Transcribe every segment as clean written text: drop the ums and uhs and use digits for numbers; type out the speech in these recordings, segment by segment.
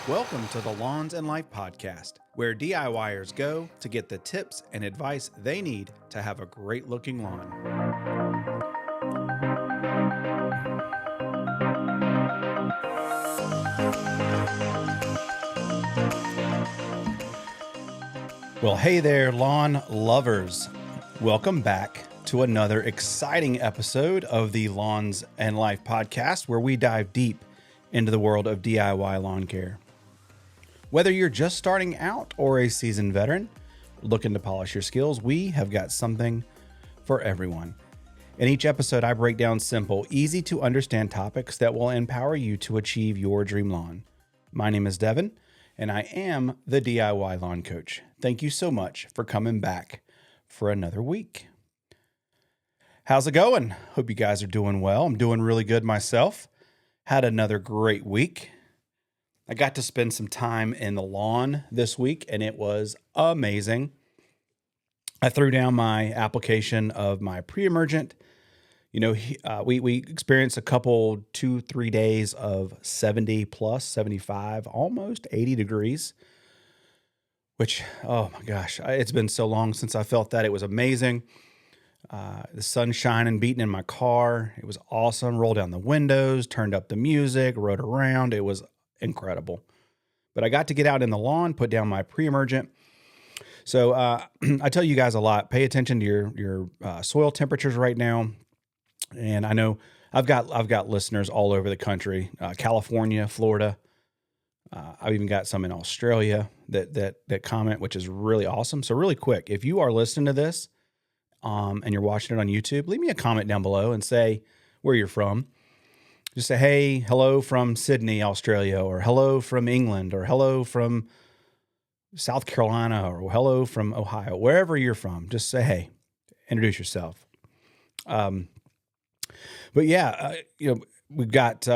Welcome to the Lawns and Life podcast, where DIYers go to get the tips and advice they need to have a great looking lawn. Well, hey there, lawn lovers. Welcome back to another exciting episode of the Lawns and Life podcast, where we dive deep into the world of DIY lawn care. Whether you're just starting out or a seasoned veteran looking to polish your skills, we have got something for everyone. In each episode, I break down simple, easy to understand topics that will empower you to achieve your dream lawn. My name is Devin, and I am the DIY lawn coach. Thank you so much for coming back for another week. How's it going? Hope you guys are doing well. I'm doing really good myself. Had another great week. I got to spend some time in the lawn this week, and it was amazing. I threw down my application of my pre-emergent. You know, we experienced a couple, 2-3 days of 70 plus, 75, almost 80 degrees, which, oh my gosh, it's been so long since I felt that. It was amazing. The sun shining, beating in my car. It was awesome. Rolled down the windows, turned up the music, rode around. It was incredible. But I got to get out in the lawn, put down my pre-emergent. So I tell you guys a lot, pay attention to your soil temperatures right now. And I know I've got listeners all over the country, California, Florida. I've even got some in Australia that comment, which is really awesome. So really quick, if you are listening to this and you're watching it on YouTube, leave me a comment down below and say where you're from. Just say, hey, hello from Sydney, Australia, or hello from England, or hello from South Carolina, or hello from Ohio, wherever you're from. Just say, hey, introduce yourself. But yeah, we've got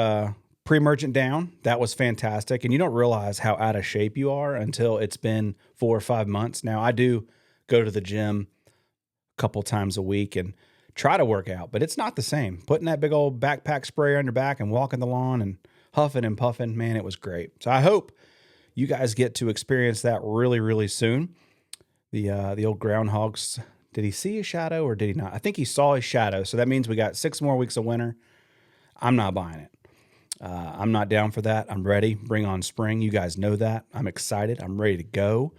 pre-emergent down. That was fantastic. And you don't realize how out of shape you are until it's been 4 or 5 months. Now, I do go to the gym a couple times a week and try to work out, but it's not the same. Putting that big old backpack sprayer on your back and walking the lawn and huffing and puffing, man, it was great. So I hope you guys get to experience that really, really soon. The old groundhogs, did he see a shadow or did he not? I think he saw a shadow. So that means we got 6 more weeks of winter. I'm not buying it. I'm not down for that. I'm ready. Bring on spring. You guys know that. I'm excited. I'm ready to go.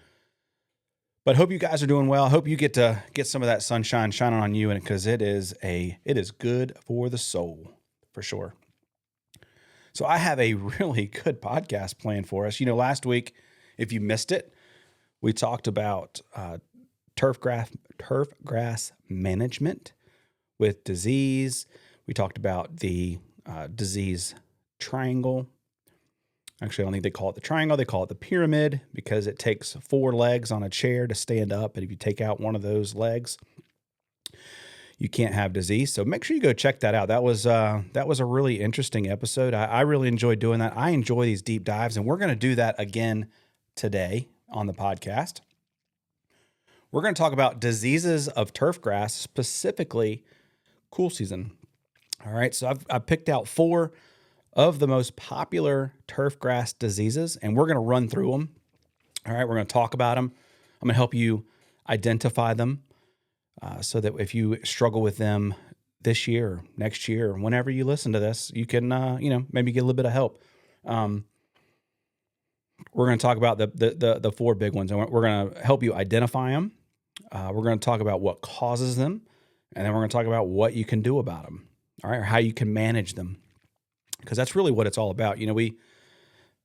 But hope you guys are doing well. Hope you get to get some of that sunshine shining on you, and because it is good for the soul, for sure. So I have a really good podcast planned for us. You know, last week, if you missed it, we talked about turfgrass management with disease. We talked about the disease triangle. Actually, I don't think they call it the triangle. They call it the pyramid because it takes 4 legs on a chair to stand up. And if you take out one of those legs, you can't have disease. So make sure you go check that out. That was a really interesting episode. I really enjoyed doing that. I enjoy these deep dives, and we're going to do that again today on the podcast. We're going to talk about diseases of turfgrass, specifically cool season. All right, so I've picked out 4 of the most popular turfgrass diseases, and we're going to run through them. All right, we're going to talk about them. I'm going to help you identify them so that if you struggle with them this year or next year or whenever you listen to this, you can, maybe get a little bit of help. We're going to talk about the 4 big ones, and we're going to help you identify them. We're going to talk about what causes them, and then we're going to talk about what you can do about them, all right, or how you can manage them. Because that's really what it's all about. You know, we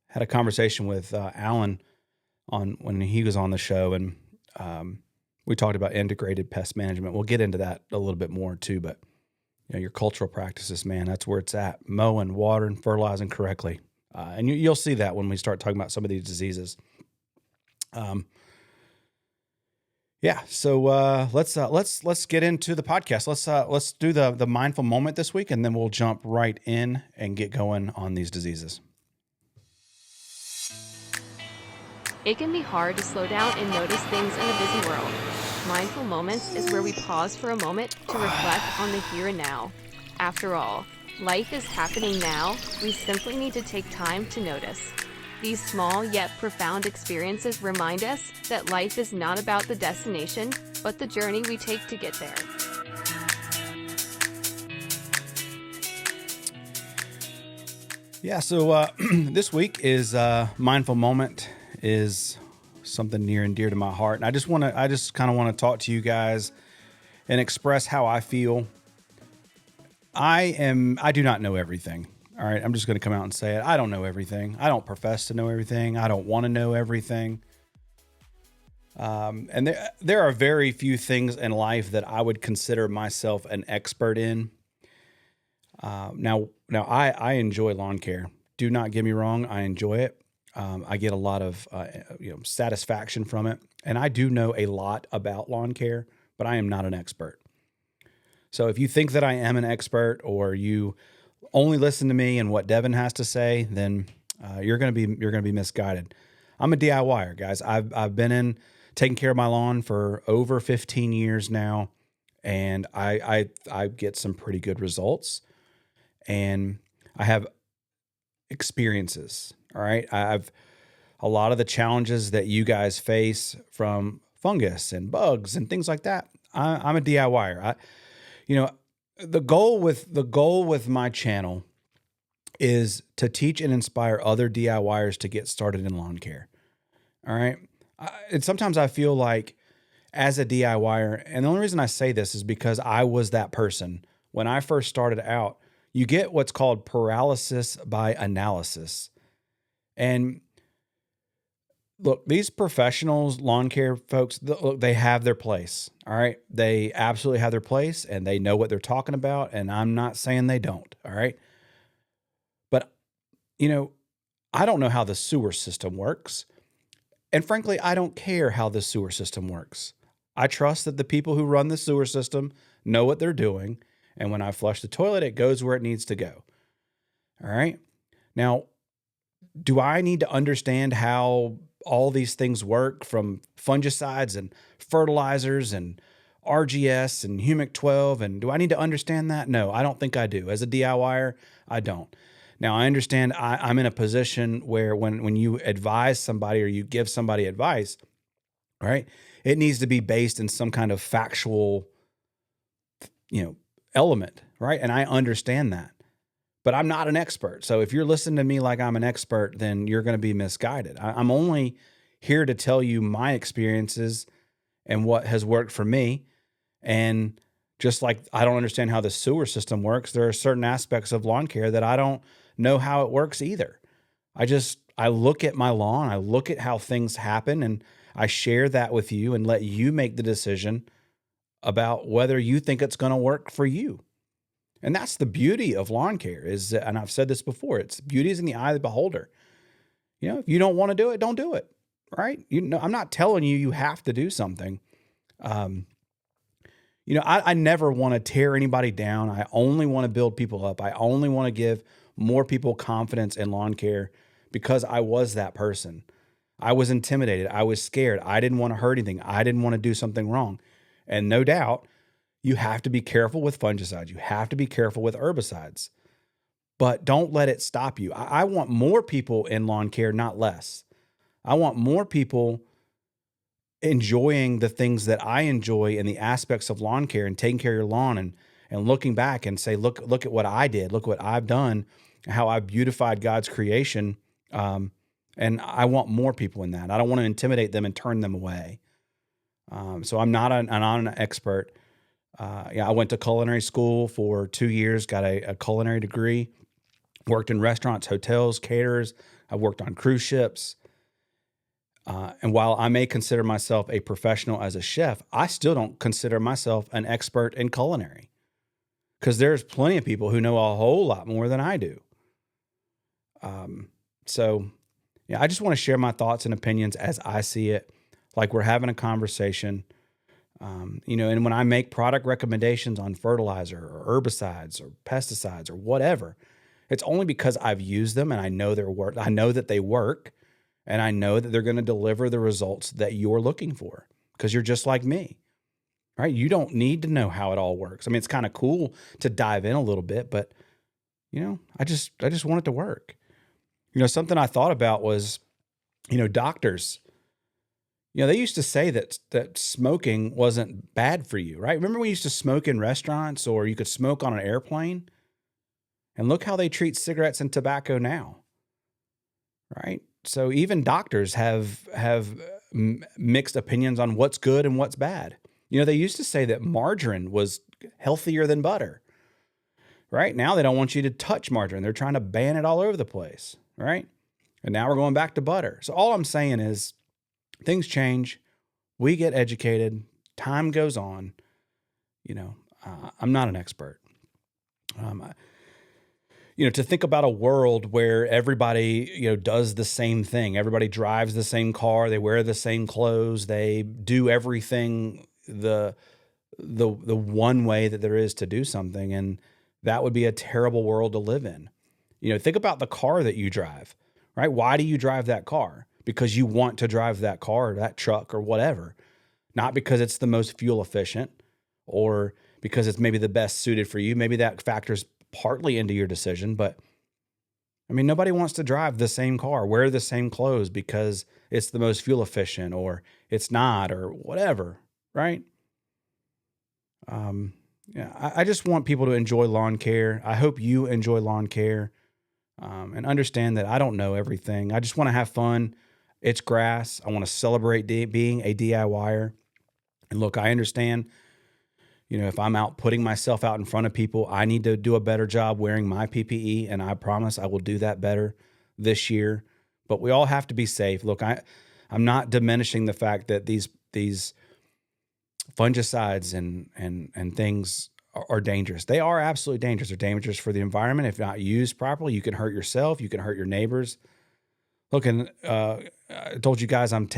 had a conversation with Alan when he was on the show, and we talked about integrated pest management. We'll get into that a little bit more too, but your cultural practices, man, that's where it's at. Mowing, watering, fertilizing correctly. And you'll see that when we start talking about some of these diseases. So let's get into the podcast. Let's do the mindful moment this week, and then we'll jump right in and get going on these diseases. It can be hard to slow down and notice things in a busy world. Mindful moments is where we pause for a moment to reflect on the here and now. After all, life is happening now. We simply need to take time to notice. These small yet profound experiences remind us that life is not about the destination, but the journey we take to get there. Yeah, so this week is Mindful Moment is something near and dear to my heart. And I just kind of want to talk to you guys and express how I feel. I do not know everything. All right, I'm just going to come out and say it. I don't know everything. I don't profess to know everything. I don't want to know everything. And there are very few things in life that I would consider myself an expert in. Now I enjoy lawn care. Do not get me wrong. I enjoy it. I get a lot of satisfaction from it, and I do know a lot about lawn care, but I am not an expert. So if you think that I am an expert, or you only listen to me and what Devin has to say, then you're going to be misguided. I'm a DIYer, guys. I've been taking care of my lawn for over 15 years now, and I get some pretty good results, and I have experiences. All right, I've a lot of the challenges that you guys face from fungus and bugs and things like that. I'm a DIYer. The goal with my channel is to teach and inspire other DIYers to get started in lawn care. All right. And sometimes I feel like as a DIYer, and the only reason I say this is because I was that person. When I first started out, you get what's called paralysis by analysis. And look, these professionals, lawn care folks, look, they have their place. All right. They absolutely have their place, and they know what they're talking about. And I'm not saying they don't. All right. But, I don't know how the sewer system works. And frankly, I don't care how the sewer system works. I trust that the people who run the sewer system know what they're doing. And when I flush the toilet, it goes where it needs to go. All right. Now, do I need to understand how all these things work, from fungicides and fertilizers and RGS and humic 12? And do I need to understand that? No, I don't think I do. As a DIYer, I don't. Now, I understand I'm in a position where when you advise somebody or you give somebody advice, right, it needs to be based in some kind of factual, element, right? And I understand that. But I'm not an expert. So if you're listening to me like I'm an expert, then you're going to be misguided. I'm only here to tell you my experiences and what has worked for me. And just like I don't understand how the sewer system works, there are certain aspects of lawn care that I don't know how it works either. I look at my lawn, I look at how things happen, and I share that with you and let you make the decision about whether you think it's going to work for you. And that's the beauty of lawn care and I've said this before, it's beauty is in the eye of the beholder. If you don't want to do it, don't do it. Right. I'm not telling you have to do something. I never want to tear anybody down. I only want to build people up. I only want to give more people confidence in lawn care because I was that person. I was intimidated. I was scared. I didn't want to hurt anything. I didn't want to do something wrong. And no doubt, you have to be careful with fungicides. You have to be careful with herbicides, but don't let it stop you. I want more people in lawn care, not less. I want more people enjoying the things that I enjoy in the aspects of lawn care and taking care of your lawn and looking back and say, look at what I did. Look what I've done, how I've beautified God's creation. And I want more people in that. I don't want to intimidate them and turn them away. So I'm not an expert. I went to culinary school for 2 years, got a culinary degree, worked in restaurants, hotels, caterers. I've worked on cruise ships. And while I may consider myself a professional as a chef, I still don't consider myself an expert in culinary, because there's plenty of people who know a whole lot more than I do. I just want to share my thoughts and opinions as I see it, like we're having a conversation. And when I make product recommendations on fertilizer or herbicides or pesticides or whatever, it's only because I've used them and I know their work. I know that they work, and I know that they're going to deliver the results that you're looking for, because you're just like me, right? You don't need to know how it all works. I mean, it's kind of cool to dive in a little bit, but I just want it to work. Something I thought about was, doctors, they used to say that smoking wasn't bad for you, right? Remember we used to smoke in restaurants, or you could smoke on an airplane? And look how they treat cigarettes and tobacco now, right? So even doctors have mixed opinions on what's good and what's bad. They used to say that margarine was healthier than butter. Right now, they don't want you to touch margarine. They're trying to ban it all over the place, right? And now we're going back to butter. So all I'm saying is things change. We get educated. Time goes on. I'm not an expert. To think about a world where everybody, does the same thing. Everybody drives the same car. They wear the same clothes. They do everything the one way that there is to do something. And that would be a terrible world to live in. Think about the car that you drive, right? Why do you drive that car? Because you want to drive that car or that truck or whatever, not because it's the most fuel efficient or because it's maybe the best suited for you. Maybe that factors partly into your decision, but nobody wants to drive the same car, wear the same clothes because it's the most fuel efficient or it's not or whatever, right? I just want people to enjoy lawn care. I hope you enjoy lawn care and understand that I don't know everything. I just want to have fun. It's grass. I want to celebrate being a DIYer. And look, I understand, if I'm out putting myself out in front of people, I need to do a better job wearing my PPE, and I promise I will do that better this year. But we all have to be safe. Look, I'm not diminishing the fact that these fungicides and things are dangerous. They are absolutely dangerous. They're dangerous for the environment. If not used properly, you can hurt yourself. You can hurt your neighbors. Look, and I told you guys I'm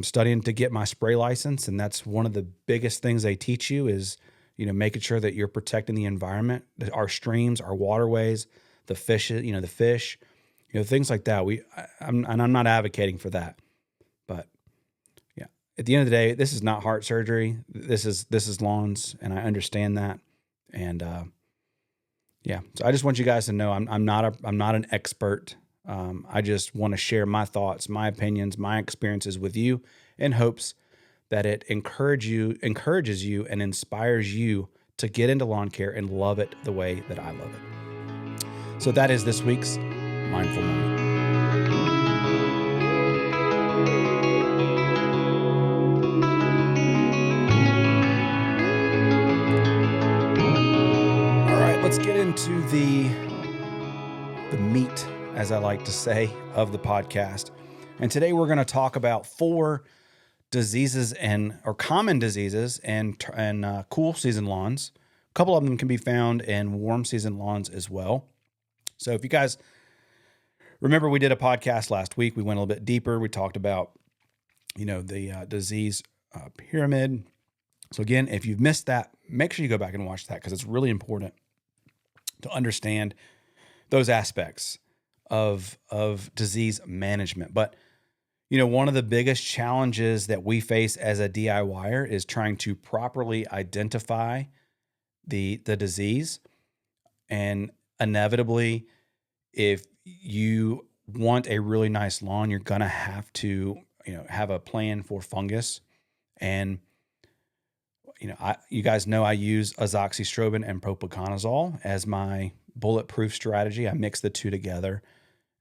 studying to get my spray license, and that's one of the biggest things they teach you is, making sure that you're protecting the environment, our streams, our waterways, the fish, things like that. I'm not advocating for that, but yeah, at the end of the day, this is not heart surgery. This is lawns, and I understand that. And so I just want you guys to know I'm not an expert. I just want to share my thoughts, my opinions, my experiences with you in hopes that it encourages you and inspires you to get into lawn care and love it the way that I love it. So that is this week's Mindful Moment. All right, let's get into the meat, as I like to say, of the podcast. And today we're going to talk about 4 diseases or common diseases and cool season lawns. A couple of them can be found in warm season lawns as well. So if you guys remember, we did a podcast last week. We went a little bit deeper. We talked about, the disease pyramid. So again, if you've missed that, make sure you go back and watch that because it's really important to understand those aspects of disease management. But, one of the biggest challenges that we face as a DIYer is trying to properly identify the disease. And inevitably, if you want a really nice lawn, you're going to have to, have a plan for fungus. And, you guys know I use azoxystrobin and propiconazole as my bulletproof strategy. I mix the two together,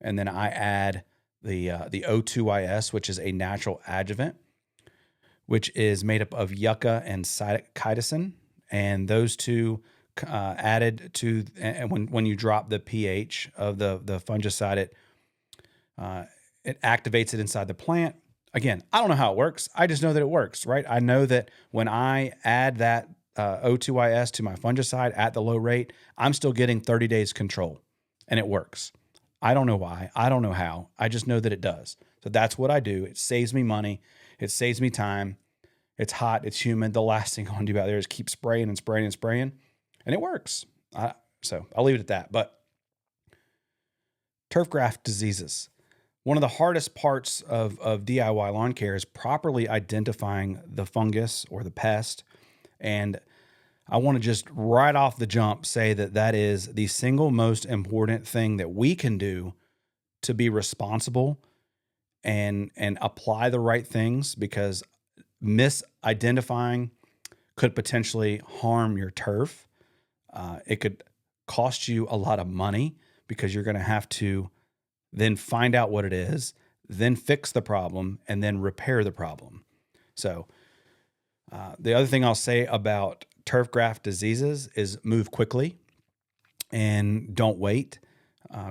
and then I add the O2IS, which is a natural adjuvant, which is made up of yucca and chitosan, and those two added to, and when you drop the pH of the fungicide, it activates it inside the plant. Again, I don't know how it works. I just know that it works, right? I know that when I add that O2IS to my fungicide at the low rate, I'm still getting 30 days control, and it works. I don't know why. I don't know how. I just know that it does. So that's what I do. It saves me money. It saves me time. It's hot. It's humid. The last thing I want to do out there is keep spraying and spraying and spraying, and it works. So I'll leave it at that. But turfgrass diseases. One of the hardest parts of DIY lawn care is properly identifying the fungus or the pest. And I want to just right off the jump say that that is the single most important thing that we can do to be responsible and apply the right things, because misidentifying could potentially harm your turf. It could cost you a lot of money because you're going to have to then find out what it is, then fix the problem, and then repair the problem. So the other thing I'll say about turf graft diseases is move quickly and don't wait.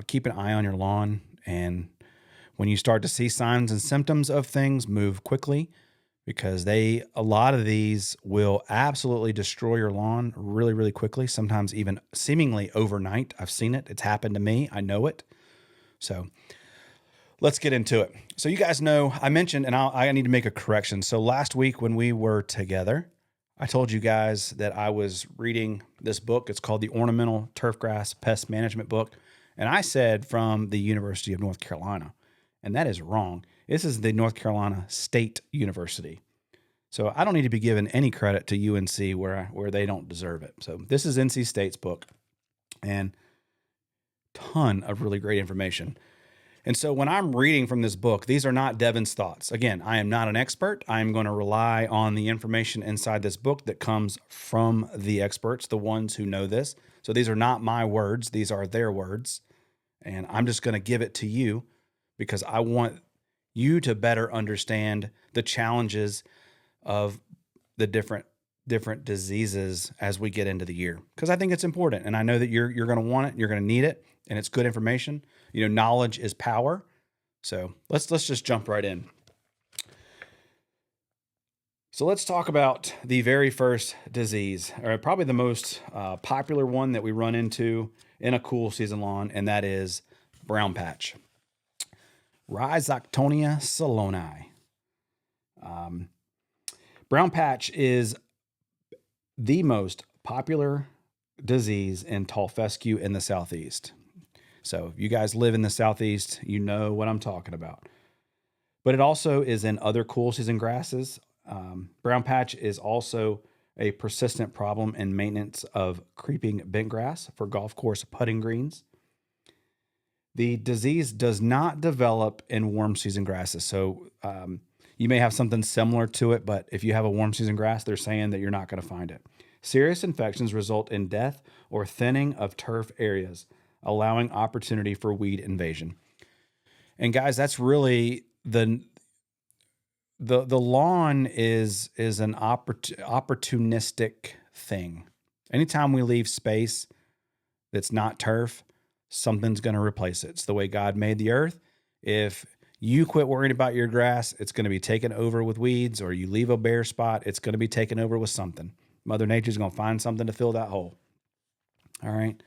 Keep an eye on your lawn, and when you start to see signs and symptoms of things, move quickly, because a lot of these will absolutely destroy your lawn really, really quickly, sometimes even seemingly overnight. I've seen it. It's happened to me. I know it. So let's get into it. So you guys know, I mentioned, and I need to make a correction. So last week when we were together, I told you guys that I was reading this book. It's called the Ornamental Turfgrass Pest Management book. And I said from the University of North Carolina, and that is wrong. This is the North Carolina State University. So I don't need to be given any credit to UNC where they don't deserve it. So this is NC State's book, and ton of really great information. And so when I'm reading from this book, these are not Devin's thoughts. Again, I am not an expert. I'm going to rely on the information inside this book that comes from the experts, the ones who know this. So these are not my words. These are their words. And I'm just going to give it to you because I want you to better understand the challenges of the different diseases as we get into the year, because I think it's important. And I know that you're going to want it, you're going to need it, and it's good information. You know, knowledge is power. So let's just jump right in. So let's talk about the very first disease, or probably the most popular one that we run into in a cool season lawn, and that is brown patch. Rhizoctonia saloni. Brown patch is the most popular disease in tall fescue in the Southeast. So if you guys live in the Southeast, you know what I'm talking about. But it also is in other cool season grasses. Brown patch is also a persistent problem in maintenance of creeping bent grass for golf course putting greens. The disease does not develop in warm season grasses. So you may have something similar to it, but if you have a warm season grass, they're saying that you're not going to find it. Serious infections result in death or thinning of turf areas, allowing opportunity for weed invasion. And guys, that's really the lawn is an opportunistic thing. Anytime we leave space that's not turf, something's going to replace it. It's the way God made the earth. If you quit worrying about your grass, it's going to be taken over with weeds, or you leave a bare spot, it's going to be taken over with something. Mother Nature's going to find something to fill that hole. All right.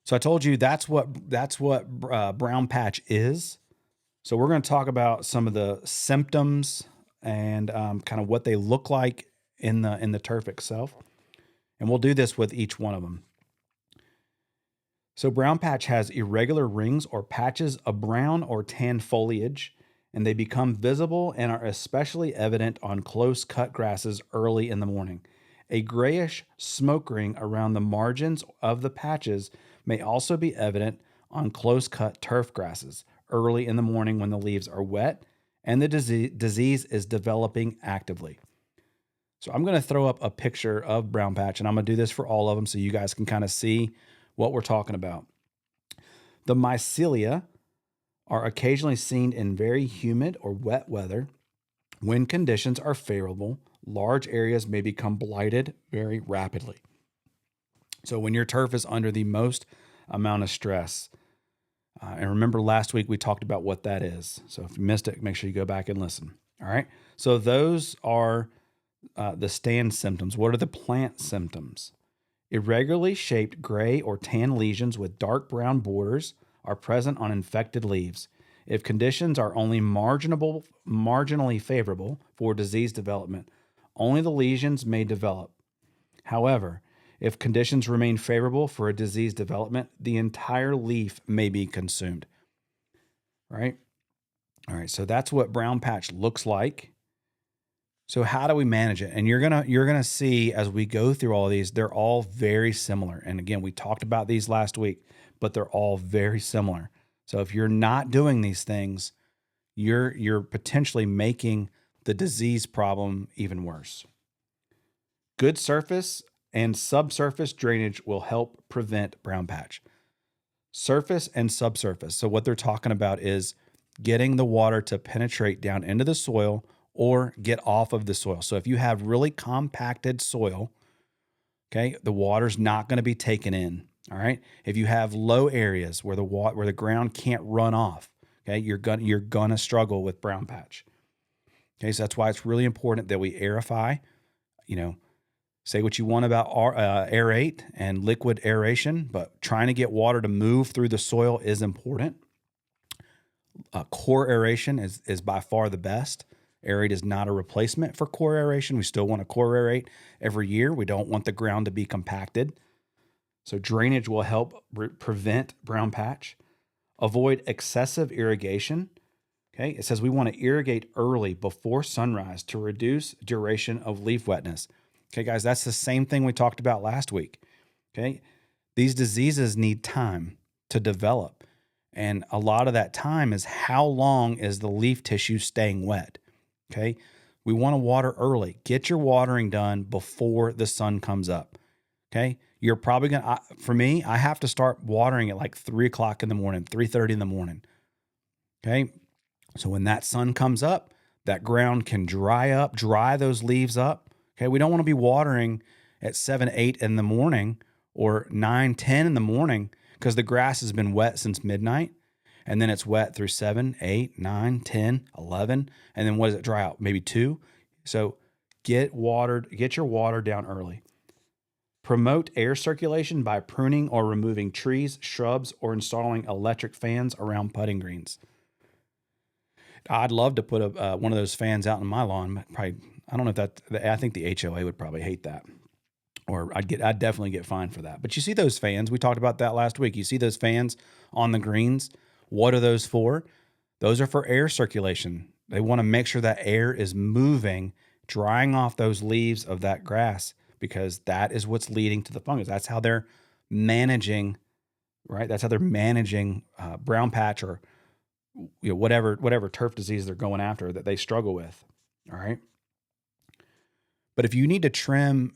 So I told you that's what brown patch is. So we're going to talk about some of the symptoms and kind of what they look like in the turf itself. And we'll do this with each one of them. So brown patch has irregular rings or patches of brown or tan foliage, and they become visible and are especially evident on close-cut grasses early in the morning. A grayish smoke ring around the margins of the patches may also be evident on close-cut turf grasses early in the morning when the leaves are wet and the disease is developing actively. So I'm going to throw up a picture of brown patch, and I'm going to do this for all of them so you guys can kind of see what we're talking about. The mycelia are occasionally seen in very humid or wet weather. When conditions are favorable, large areas may become blighted very rapidly. So when your turf is under the most amount of stress, and remember last week we talked about what that is. So if you missed it, make sure you go back and listen. All right. So those are the stand symptoms. What are the plant symptoms? Irregularly shaped gray or tan lesions with dark brown borders are present on infected leaves. If conditions are only marginally favorable for disease development, only the lesions may develop. However, if conditions remain favorable for a disease development, the entire leaf may be consumed. Right? All right, so that's what brown patch looks like. So how do we manage it? And you're gonna see as we go through all of these, they're all very similar. And again, we talked about these last week, but they're all very similar. So if you're not doing these things, you're potentially making the disease problem even worse. Good surface and subsurface drainage will help prevent brown patch. Surface and subsurface. So what they're talking about is getting the water to penetrate down into the soil or get off of the soil. So if you have really compacted soil, okay, the water's not going to be taken in. All right. If you have low areas where the ground can't run off, okay, you're gonna struggle with brown patch. Okay, so that's why it's really important that we aerify. You know, say what you want about aerate and liquid aeration, but trying to get water to move through the soil is important. Core aeration is by far the best. Aerate is not a replacement for core aeration. We still want to core aerate every year. We don't want the ground to be compacted. So drainage will help prevent brown patch. Avoid excessive irrigation. Okay, it says we want to irrigate early before sunrise to reduce duration of leaf wetness. Okay, guys, that's the same thing we talked about last week. Okay, these diseases need time to develop. And a lot of that time is how long is the leaf tissue staying wet? Okay, we want to water early. Get your watering done before the sun comes up. Okay, you're probably gonna. For me, I have to start watering at like 3:00 in the morning, 3:30 in the morning. Okay, so when that sun comes up, that ground can dry those leaves up. Okay, we don't want to be watering at 7, 8 in the morning or 9, 10 in the morning because the grass has been wet since midnight. And then it's wet through 7, 8, 9, 10, 11. And then what does it dry out? Maybe 2. So get your water down early. Promote air circulation by pruning or removing trees, shrubs, or installing electric fans around putting greens. I'd love to put one of those fans out in my lawn. Probably, I don't know if I think the HOA would probably hate that. Or I'd definitely get fined for that. But you see those fans, we talked about that last week. You see those fans on the greens. What are those for? Those are for air circulation. They want to make sure that air is moving, drying off those leaves of that grass, because that is what's leading to the fungus. That's how they're managing, right? That's how they're managing brown patch or whatever turf disease they're going after that they struggle with. All right. But if you need to trim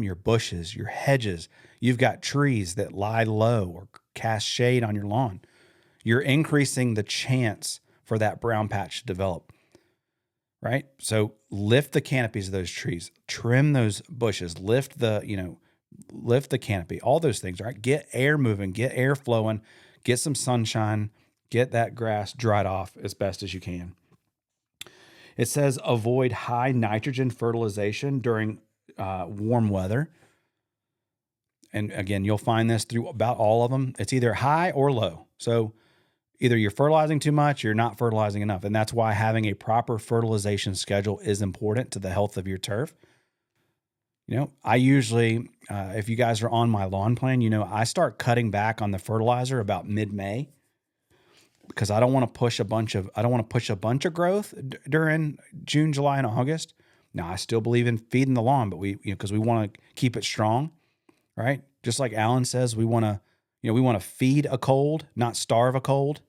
your bushes, your hedges, you've got trees that lie low or cast shade on your lawn, you're increasing the chance for that brown patch to develop, right? So lift the canopies of those trees, trim those bushes, lift the canopy, all those things, right? Get air moving, get air flowing, get some sunshine, get that grass dried off as best as you can. It says avoid high nitrogen fertilization during warm weather. And again, you'll find this through about all of them. It's either high or low. So either you're fertilizing too much, or you're not fertilizing enough. And that's why having a proper fertilization schedule is important to the health of your turf. I usually, if you guys are on my lawn plan, I start cutting back on the fertilizer about mid-May, because I don't want to push a bunch of growth during June, July, and August. Now, I still believe in feeding the lawn, but because we want to keep it strong, right? Just like Alan says, we want to feed a cold, not starve a cold,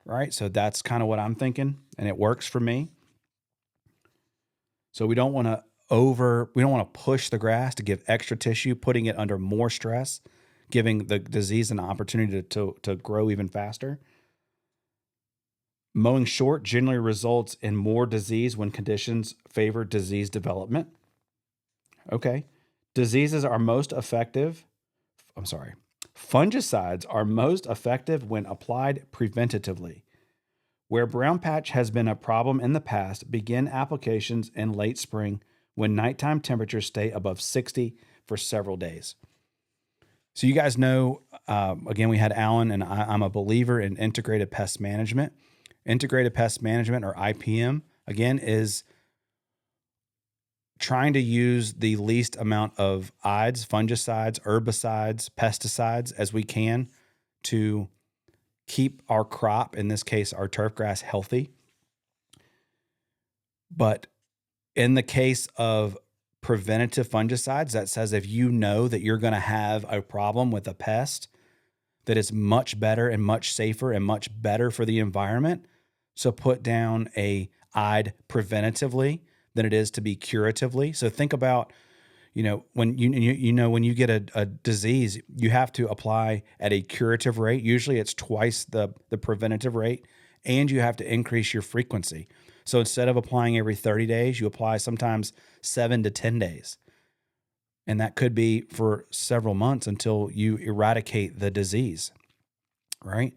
right? So that's kind of what I'm thinking, and it works for me. So we don't want to push the grass to give extra tissue, putting it under more stress, giving the disease an opportunity to grow even faster. Mowing short generally results in more disease when conditions favor disease development. Okay. Fungicides are most effective when applied preventatively. Where brown patch has been a problem in the past, begin applications in late spring when nighttime temperatures stay above 60 for several days. So you guys know, again, we had Alan, and I'm a believer in integrated pest management. Integrated pest management, or IPM, again, is trying to use the least amount of ides, fungicides, herbicides, pesticides as we can to keep our crop, in this case, our turfgrass, healthy. But In the case of preventative fungicides, that says if you know that you're going to have a problem with a pest, that is much better and much safer and much better for the environment. So put down a "I'd preventatively" than it is to be curatively. So think about, when when you get a disease, you have to apply at a curative rate. Usually it's twice the preventative rate, and you have to increase your frequency. So instead of applying every 30 days, you apply sometimes 7 to 10 days. And that could be for several months until you eradicate the disease, right?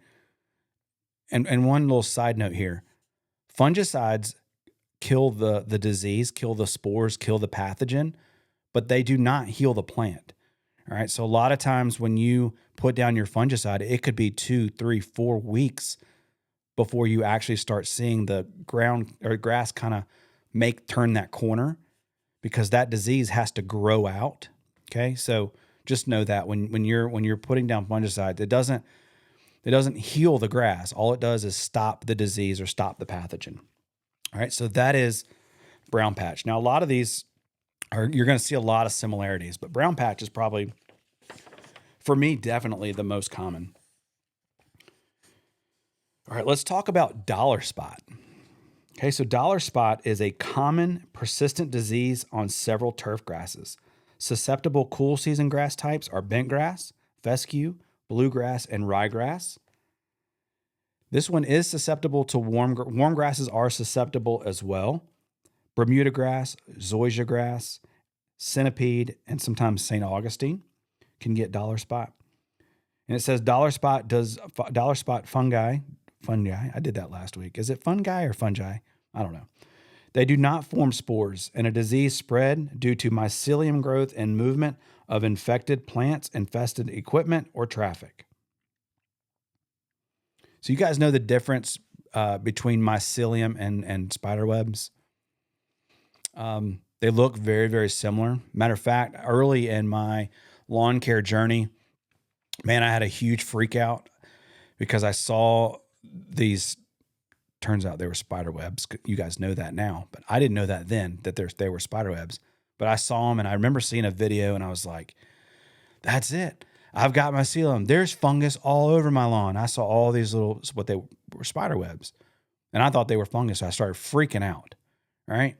And one little side note here, fungicides kill the disease, kill the spores, kill the pathogen, but they do not heal the plant. All right. So a lot of times when you put down your fungicide, it could be 2, 3, 4 weeks before you actually start seeing the ground or grass kind of turn that corner, because that disease has to grow out. Okay. So just know that when you're putting down fungicides, it doesn't heal the grass. All it does is stop the disease or stop the pathogen. All right. So that is brown patch. Now, a lot of these you're going to see a lot of similarities, but brown patch is probably, for me, definitely the most common. All right, let's talk about dollar spot. Okay, so dollar spot is a common persistent disease on several turf grasses. Susceptible cool season grass types are bentgrass, fescue, bluegrass, and ryegrass. This one is susceptible to warm grasses are susceptible as well. Bermuda grass, zoysia grass, centipede, and sometimes St. Augustine can get dollar spot. And it says dollar spot fungi. I did that last week. Is it fungi or fungi? I don't know. They do not form spores, and a disease spread due to mycelium growth and movement of infected plants, infested equipment, or traffic. So you guys know the difference between mycelium and spider webs? They look very, very similar. Matter of fact, early in my lawn care journey, man, I had a huge freak out because I saw these. Turns out they were spider webs. You guys know that now, but I didn't know that then, that they were spider webs. But I saw them, and I remember seeing a video, and I was like, that's it. I've got mycelium. There's fungus all over my lawn. I saw all these what they were spider webs, and I thought they were fungus. So I started freaking out, right?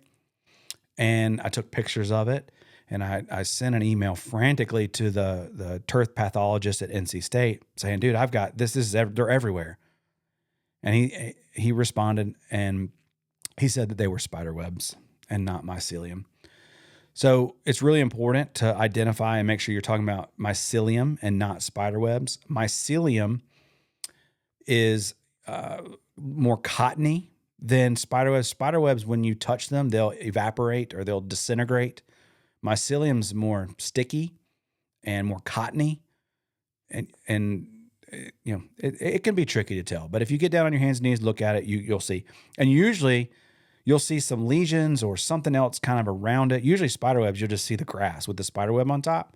And I took pictures of it, and I sent an email frantically to the turf pathologist at NC State saying, dude, I've got this. They're everywhere. And he responded, and he said that they were spider webs and not mycelium. So it's really important to identify and make sure you're talking about mycelium and not spider webs. Mycelium is more cottony than spider webs. Spider webs, when you touch them, they'll evaporate or they'll disintegrate. Mycelium's more sticky and more cottony, and it can be tricky to tell. But if you get down on your hands and knees, look at it, you'll see. And usually you'll see some lesions or something else kind of around it. Usually spider webs, you'll just see the grass with the spider web on top.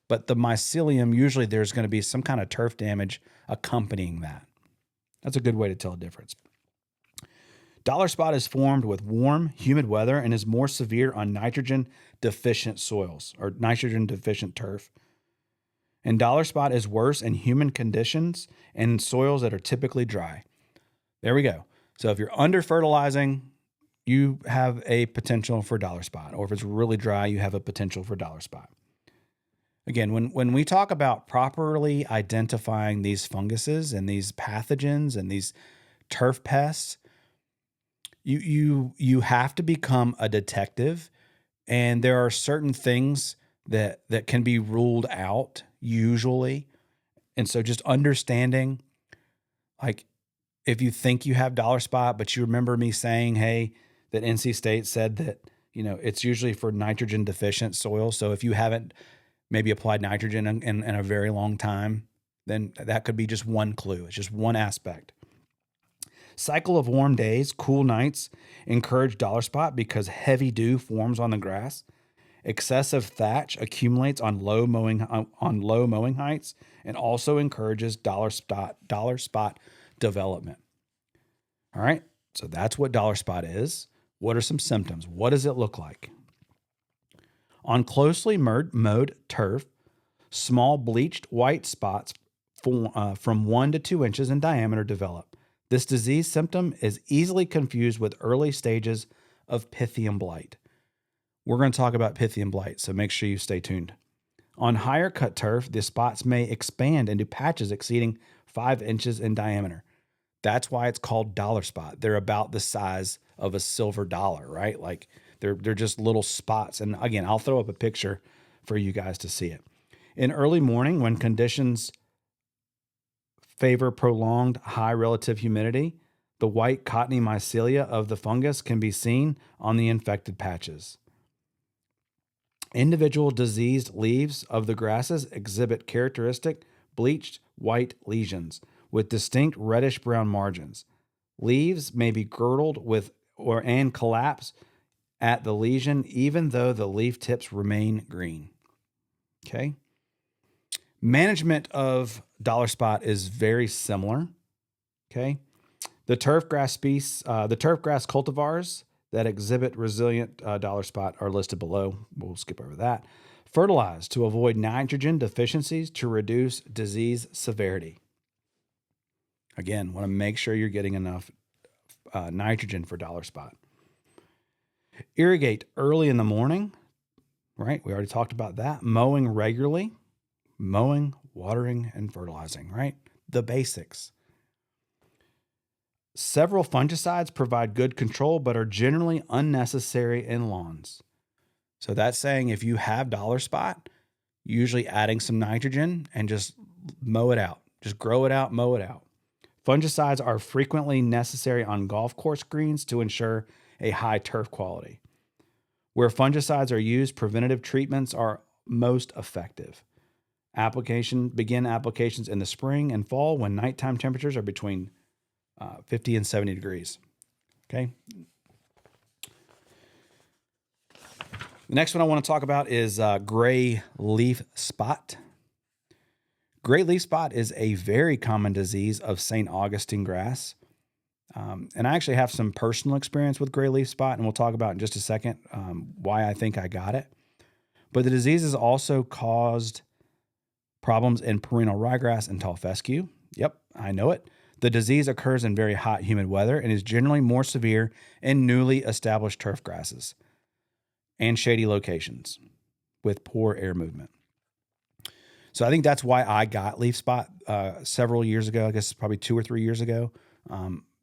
But the mycelium, usually there's going to be some kind of turf damage accompanying that. That's a good way to tell a difference. Dollar spot is formed with warm, humid weather and is more severe on nitrogen-deficient soils or nitrogen-deficient turf. And dollar spot is worse in humid conditions and in soils that are typically dry. There we go. So if you're under fertilizing, you have a potential for dollar spot. Or if it's really dry, you have a potential for dollar spot. Again, when we talk about properly identifying these funguses and these pathogens and these turf pests, you have to become a detective, and there are certain things that can be ruled out usually. And so just understanding, like, if you think you have dollar spot, but you remember me saying, hey, that NC State said that, it's usually for nitrogen deficient soil. So if you haven't maybe applied nitrogen in a very long time, then that could be just one clue. It's just one aspect. Cycle of warm days, cool nights encourage dollar spot because heavy dew forms on the grass. Excessive thatch accumulates on low mowing heights and also encourages dollar spot development. All right, so that's what dollar spot is. What are some symptoms? What does it look like? On closely mowed turf, small bleached white spots from 1 to 2 inches in diameter develop. This disease symptom is easily confused with early stages of Pythium blight. We're going to talk about Pythium blight, so make sure you stay tuned. On higher cut turf, the spots may expand into patches exceeding 5 inches in diameter. That's why it's called dollar spot. They're about the size of a silver dollar, right? Like they're just little spots. And again, I'll throw up a picture for you guys to see it. In early morning, when conditions favor prolonged high relative humidity, the white cottony mycelia of the fungus can be seen on the infected patches. Individual diseased leaves of the grasses exhibit characteristic bleached white lesions with distinct reddish-brown margins. Leaves may be girdled with and collapse at the lesion even though the leaf tips remain green. Okay. Management of dollar spot is very similar. Okay. The turfgrass cultivars that exhibit resilient dollar spot are listed below. We'll skip over that. Fertilize to avoid nitrogen deficiencies to reduce disease severity. Again, want to make sure you're getting enough nitrogen for dollar spot. Irrigate early in the morning, right? We already talked about that. Mowing regularly, mowing, watering, and fertilizing, right? The basics. Several fungicides provide good control, but are generally unnecessary in lawns. So that's saying if you have dollar spot, usually adding some nitrogen and just mow it out. Just grow it out, mow it out. Fungicides are frequently necessary on golf course greens to ensure a high turf quality. Where fungicides are used, preventative treatments are most effective. Begin applications in the spring and fall when nighttime temperatures are between 50 and 70 degrees. Okay. The next one I want to talk about is gray leaf spot. Gray leaf spot is a very common disease of St. Augustine grass. And I actually have some personal experience with gray leaf spot, and we'll talk about in just a second why I think I got it. But the disease has also caused problems in perennial ryegrass and tall fescue. Yep, I know it. The disease occurs in very hot, humid weather and is generally more severe in newly established turf grasses and shady locations with poor air movement. So I think that's why I got leaf spot several years ago. I guess probably 2 or 3 years ago.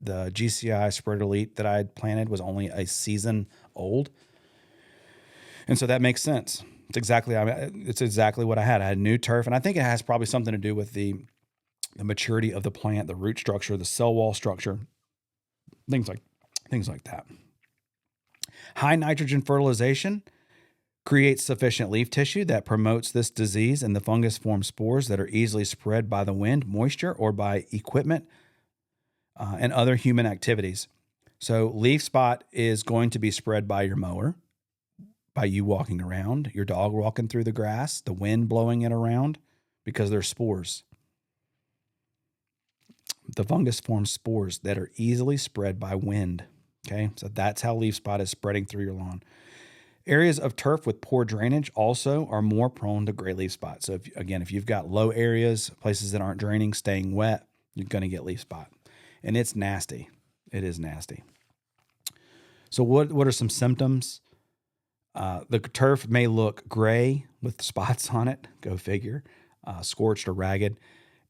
The GCI Spread Elite that I had planted was only a season old. And so that makes sense. It's exactly what I had. I had new turf, and I think it has probably something to do with the maturity of the plant, the root structure, the cell wall structure, things like that. High nitrogen fertilization creates sufficient leaf tissue that promotes this disease, and the fungus forms spores that are easily spread by the wind, moisture, or by equipment and other human activities. So leaf spot is going to be spread by your mower, by you walking around, your dog walking through the grass, the wind blowing it around, because they're spores. The fungus forms spores that are easily spread by wind. Okay, so that's how leaf spot is spreading through your lawn. Areas of turf with poor drainage also are more prone to gray leaf spot. So if you've got low areas, places that aren't draining, staying wet, you're going to get leaf spot. And it's nasty. It is nasty. So what are some symptoms? The turf may look gray with spots on it. Go figure. Scorched or ragged.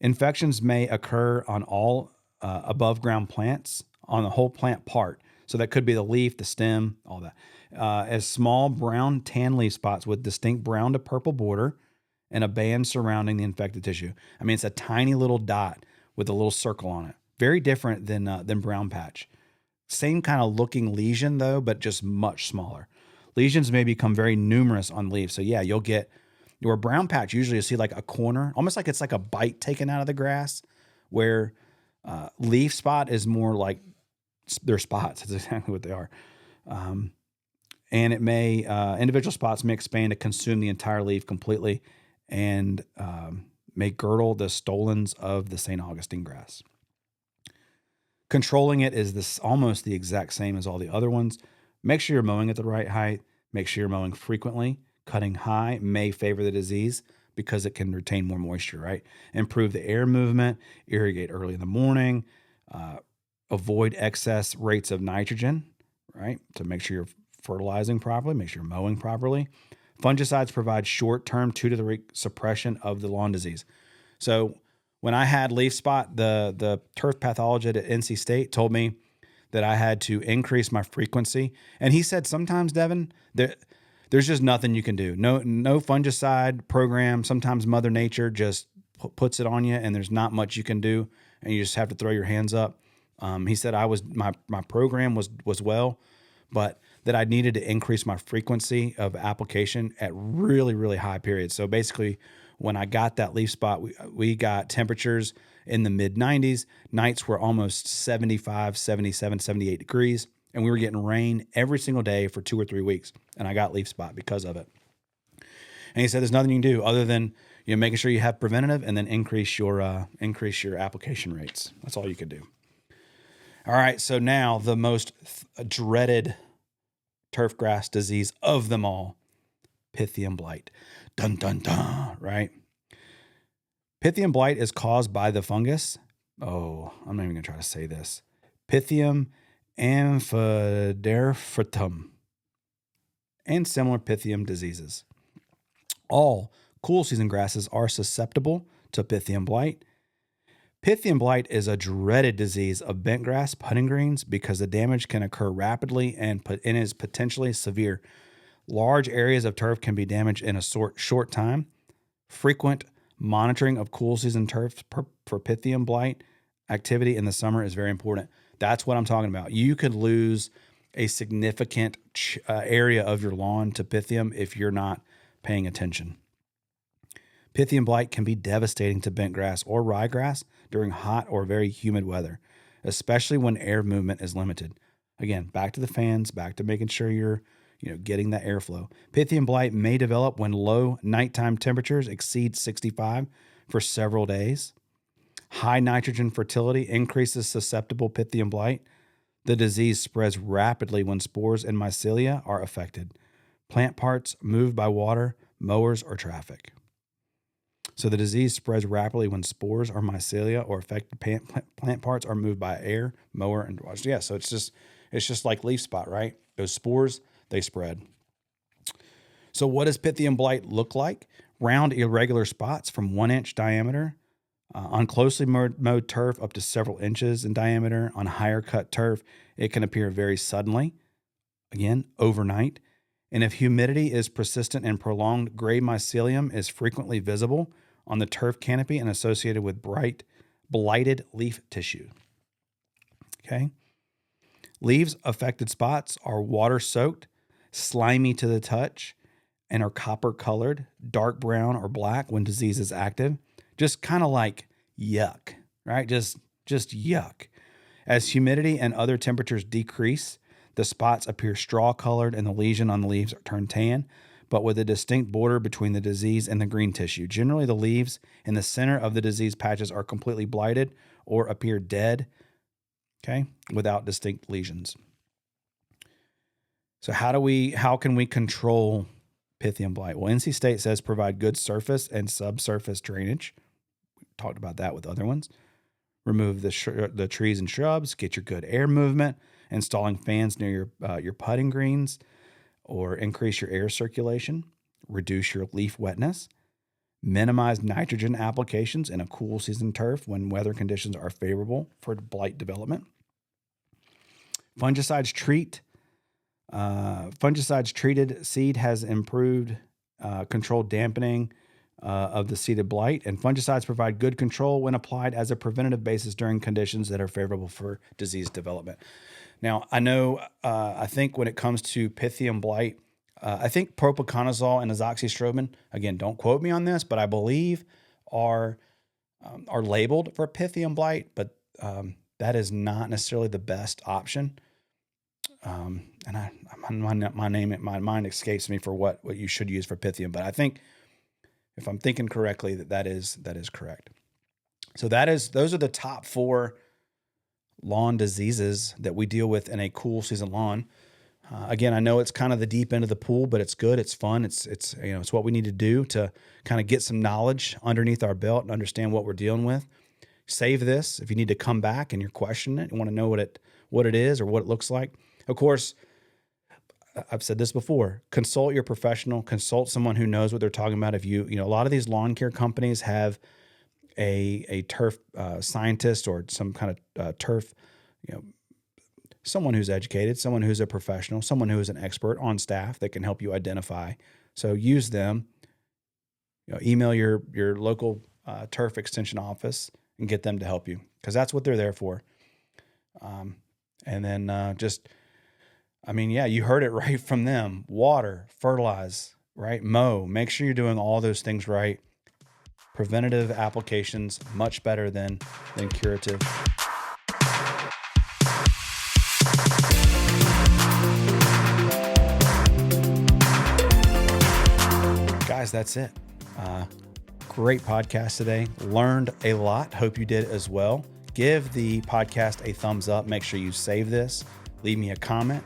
Infections may occur on all above ground plants, on the whole plant part. So that could be the leaf, the stem, all that. As small brown tan leaf spots with distinct brown to purple border and a band surrounding the infected tissue. I mean, it's a tiny little dot with a little circle on it. Very different than brown patch. Same kind of looking lesion though, but just much smaller. Lesions may become very numerous on leaves. So yeah, you'll get your brown patch. Usually you see like a corner, almost like it's like a bite taken out of the grass, where leaf spot is more like they're spots. That's exactly what they are. And it may, individual spots may expand to consume the entire leaf completely and may girdle the stolons of the St. Augustine grass. Controlling it is almost the exact same as all the other ones. Make sure you're mowing at the right height. Make sure you're mowing frequently. Cutting high may favor the disease because it can retain more moisture, right? Improve the air movement, irrigate early in the morning, avoid excess rates of nitrogen, right? To make sure you're fertilizing properly, make sure you're mowing properly. Fungicides provide short-term 2 to 3 suppression of the lawn disease. So when I had leaf spot, the turf pathologist at NC State told me that I had to increase my frequency. And he said sometimes, Devin, there's just nothing you can do. No fungicide program. Sometimes Mother Nature just puts it on you, and there's not much you can do, and you just have to throw your hands up. He said my program was well, but that I needed to increase my frequency of application at really, really high periods. So basically, when I got that leaf spot, we got temperatures in the mid 90s. Nights were almost 75, 77, 78 degrees. And we were getting rain every single day for 2 or 3 weeks. And I got leaf spot because of it. And he said, there's nothing you can do other than making sure you have preventative and then increase your application rates. That's all you can do. All right. So now the most dreaded turfgrass disease of them all, Pythium blight. Dun, dun, dun, right? Pythium blight is caused by the fungus. Oh, I'm not even going to try to say this. Pythium amphiderphatum and similar Pythium diseases. All cool season grasses are susceptible to Pythium blight. Pythium blight is a dreaded disease of bentgrass putting greens because the damage can occur rapidly and is potentially severe. Large areas of turf can be damaged in a short time. Frequent monitoring of cool season turf for Pythium blight activity in the summer is very important. That's what I'm talking about. You could lose a significant area of your lawn to Pythium if you're not paying attention. Pythium blight can be devastating to bentgrass or ryegrass during hot or very humid weather, especially when air movement is limited. Again, back to the fans, back to making sure you're getting that airflow. Pythium blight may develop when low nighttime temperatures exceed 65 for several days. High nitrogen fertility increases susceptible Pythium blight. The disease spreads rapidly when spores and mycelia are affected. Plant parts moved by water, mowers, or traffic. So the disease spreads rapidly when spores or mycelia or affected plant parts are moved by air, mower, and water. Yeah, so it's just like leaf spot, right? Those spores, they spread. So what does Pythium blight look like? Round irregular spots from 1 inch diameter on closely mowed turf up to several inches in diameter. On higher cut turf, it can appear very suddenly, again, overnight. And if humidity is persistent and prolonged, gray mycelium is frequently visible on the turf canopy and associated with blighted leaf tissue. Okay. Leaves affected spots are water-soaked, slimy to the touch, and are copper-colored, dark brown or black when disease is active. Just kind of like yuck, right? Just yuck. As humidity and other temperatures decrease, the spots appear straw-colored and the lesion on the leaves are turned tan, but with a distinct border between the disease and the green tissue. Generally, the leaves in the center of the disease patches are completely blighted or appear dead, okay, without distinct lesions. So how can we control Pythium blight? Well, NC State says provide good surface and subsurface drainage. We talked about that with other ones. Remove the trees and shrubs. Get your good air movement. Installing fans near your putting greens, or increase your air circulation. Reduce your leaf wetness. Minimize nitrogen applications in a cool season turf when weather conditions are favorable for blight development. Fungicides treated seed has improved controlled dampening of the seeded blight, and fungicides provide good control when applied as a preventative basis during conditions that are favorable for disease development. Now, I know, I think when it comes to Pythium blight, I think propiconazole and azoxystrobin, again, don't quote me on this, but I believe are labeled for Pythium blight, but that is not necessarily the best option. And my mind escapes me for what you should use for Pythium, but I think if I'm thinking correctly, that is correct. So those are the top 4 lawn diseases that we deal with in a cool season lawn. Again, I know it's kind of the deep end of the pool, but it's good. It's fun. It's what we need to do to kind of get some knowledge underneath our belt and understand what we're dealing with. Save this if you need to come back and you're questioning it and want to know what it is or what it looks like. Of course, I've said this before, consult your professional, consult someone who knows what they're talking about. If a lot of these lawn care companies have a turf scientist or some kind of turf, someone who's educated, someone who's a professional, someone who is an expert on staff that can help you identify. So use them. Email your local turf extension office and get them to help you, because that's what they're there for. And then you heard it right from them. Water, fertilize, right? Mow. Make sure you're doing all those things right. Preventative applications, much better than curative. Guys, that's it. Great podcast today. Learned a lot. Hope you did as well. Give the podcast a thumbs up. Make sure you save this. Leave me a comment.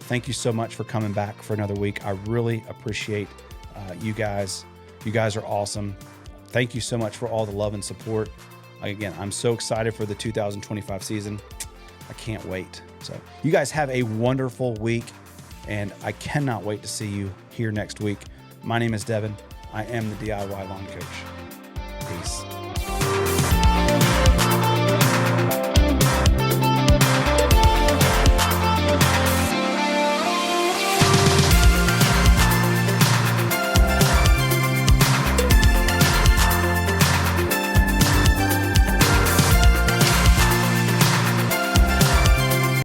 Thank you so much for coming back for another week. I really appreciate you guys. You guys are awesome. Thank you so much for all the love and support. Again, I'm so excited for the 2025 season. I can't wait. So you guys have a wonderful week, and I cannot wait to see you here next week. My name is Devin. I am the DIY Lawn Coach. Peace.